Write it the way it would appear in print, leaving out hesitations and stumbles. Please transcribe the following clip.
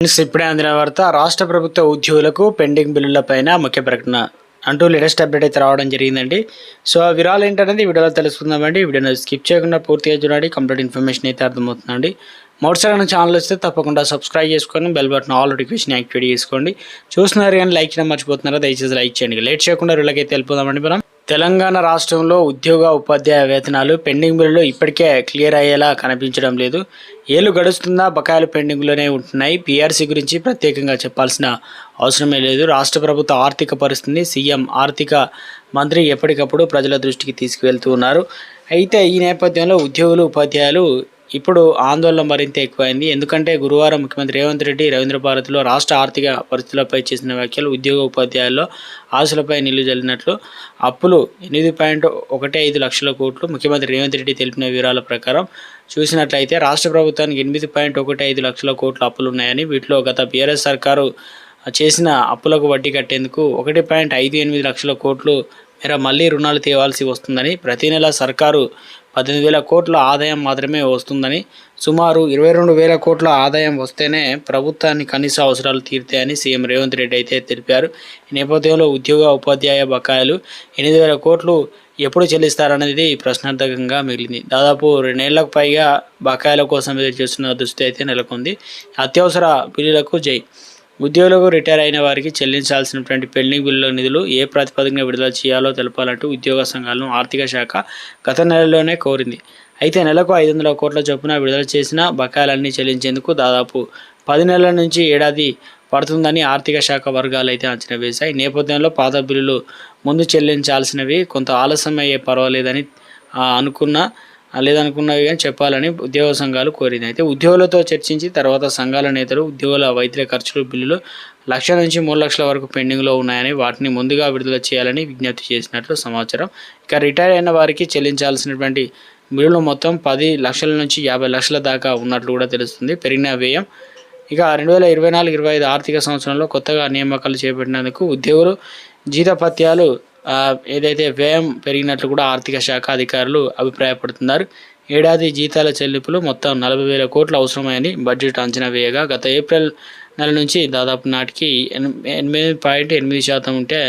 ఇప్పుడే అందిన వార్త రాష్ట్ర ప్రభుత్వ ఉద్యోగులకు పెండింగ్ బిల్లులపైన ముఖ్య ప్రకటన అంటూ లేటెస్ట్ అప్డేట్ అయితే రావడం జరిగిందండి. సో ఆ వివరాలు ఏంటనేది వీడియోలో తెలుసుకుందామండి. వీడియోని స్కిప్ చేయకుండా పూర్తిగా చూడండి, కంప్లీట్ ఇన్ఫర్మేషన్ అయితే అర్థమవుతుందండి. మొదటిసారి ఛానల్ వస్తే తప్పకుండా సబ్స్క్రైబ్ చేసుకొని bell button all notification activate చేసుకోండి. చూస్తున్నారు కానీ లైక్ చేయడం మర్చిపోతున్నారా? దయచేసి లైక్ చేయండి. లేట్ చేయకుండా వీళ్ళకైతే వెళ్ళిపోదామండి. మనం తెలంగాణ రాష్ట్రంలో ఉద్యోగ ఉపాధ్యాయ వేతనాలు పెండింగ్ బిల్లులు ఇప్పటికే క్లియర్ అయ్యేలా కనిపించడం లేదు. ఏళ్ళు గడుస్తున్నా బకాయిలు పెండింగ్లోనే ఉంటున్నాయి. పీఆర్సీ గురించి ప్రత్యేకంగా చెప్పాల్సిన అవసరమే లేదు. రాష్ట్ర ప్రభుత్వ ఆర్థిక పరిస్థితిని సీఎం ఆర్థిక మంత్రి ఎప్పటికప్పుడు ప్రజల దృష్టికి తీసుకువెళ్తూ ఉన్నారు. అయితే ఈ నేపథ్యంలో ఉద్యోగులు ఉపాధ్యాయులు ఇప్పుడు ఆందోళన మరింత ఎక్కువైంది. ఎందుకంటే గురువారం ముఖ్యమంత్రి రేవంత్ రెడ్డి రవీంద్ర భారతిలో రాష్ట్ర ఆర్థిక పరిస్థితులపై చేసిన వ్యాఖ్యలు ఉద్యోగ ఉపాధ్యాయుల్లో ఆశలపై నీళ్లు జల్లినట్లు. అప్పులు 8.15 లక్షల కోట్లు. ముఖ్యమంత్రి రేవంత్ రెడ్డి తెలిపిన వివరాల ప్రకారం చూసినట్లయితే రాష్ట్ర ప్రభుత్వానికి 8.15 లక్షల కోట్ల అప్పులు ఉన్నాయని, వీటిలో గత బీఆర్ఎస్ సర్కారు చేసిన అప్పులకు వడ్డీ కట్టేందుకు 1.58 లక్షల కోట్లు మేర మళ్లీ రుణాలు తేవాల్సి వస్తుందని, ప్రతి నెల సర్కారు 18,000 కోట్ల ఆదాయం మాత్రమే వస్తుందని, సుమారు 22,000 కోట్ల ఆదాయం వస్తేనే ప్రభుత్వాన్ని కనీస అవసరాలు తీరుతాయని సీఎం రేవంత్ రెడ్డి అయితే తెలిపారు. ఈ నేపథ్యంలో ఉద్యోగ ఉపాధ్యాయ బకాయిలు 8,000 కోట్లు ఎప్పుడు చెల్లిస్తారనేది ప్రశ్నార్థకంగా మిగిలింది. దాదాపు 2 ఏళ్లకు పైగా బకాయిల కోసం ఎదురు చూస్తున్న దుస్థితి అయితే నెలకొంది. అత్యవసర బిల్లులకు జై. ఉద్యోగులకు రిటైర్ అయిన వారికి చెల్లించాల్సినటువంటి పెండింగ్ బిల్లుల నిధులు ఏ ప్రాతిపదికన విడుదల చేయాలో తెలపాలంటూ ఉద్యోగ సంఘాలను ఆర్థిక శాఖ గత నెలలోనే కోరింది. అయితే నెలకు 500 కోట్ల చొప్పున విడుదల చేసిన బకాయిలన్నీ చెల్లించేందుకు దాదాపు 10 నెలల నుంచి ఏడాది పడుతుందని ఆర్థిక శాఖ వర్గాలు అయితే అంచనా వేశాయి. ఈ నేపథ్యంలో పాత బిల్లులు ముందు చెల్లించాల్సినవి కొంత ఆలస్యం అయ్యే పర్వాలేదని లేదనుకున్నవి కానీ చెప్పాలని ఉద్యోగ సంఘాలు కోరింది. అయితే ఉద్యోగులతో చర్చించి తర్వాత సంఘాల నేతలు ఉద్యోగుల వైద్య ఖర్చులు బిల్లులు 1,00,000 నుంచి 3 లక్షల వరకు పెండింగ్లో ఉన్నాయని, వాటిని ముందుగా విడుదల చేయాలని విజ్ఞప్తి చేసినట్లు సమాచారం. ఇక రిటైర్ అయిన వారికి చెల్లించాల్సినటువంటి బిల్లులు మొత్తం 10 లక్షల నుంచి 50 లక్షల దాకా ఉన్నట్లు కూడా తెలుస్తుంది. పెరిగిన వ్యయం. ఇక 2024-25 ఆర్థిక సంవత్సరంలో కొత్తగా నియామకాలు చేపట్టినందుకు ఉద్యోగులు జీతభత్యాలు ఏదైతే వ్యయం పెరిగినట్లు కూడా ఆర్థిక శాఖ అధికారులు అభిప్రాయపడుతున్నారు. ఏడాది జీతాల చెల్లింపులు మొత్తం 40,000 కోట్లు అవసరమని బడ్జెట్ అంచనా వేయగా, గత ఏప్రిల్ నెల నుంచి దాదాపు నాటికి 8.8% ఉంటే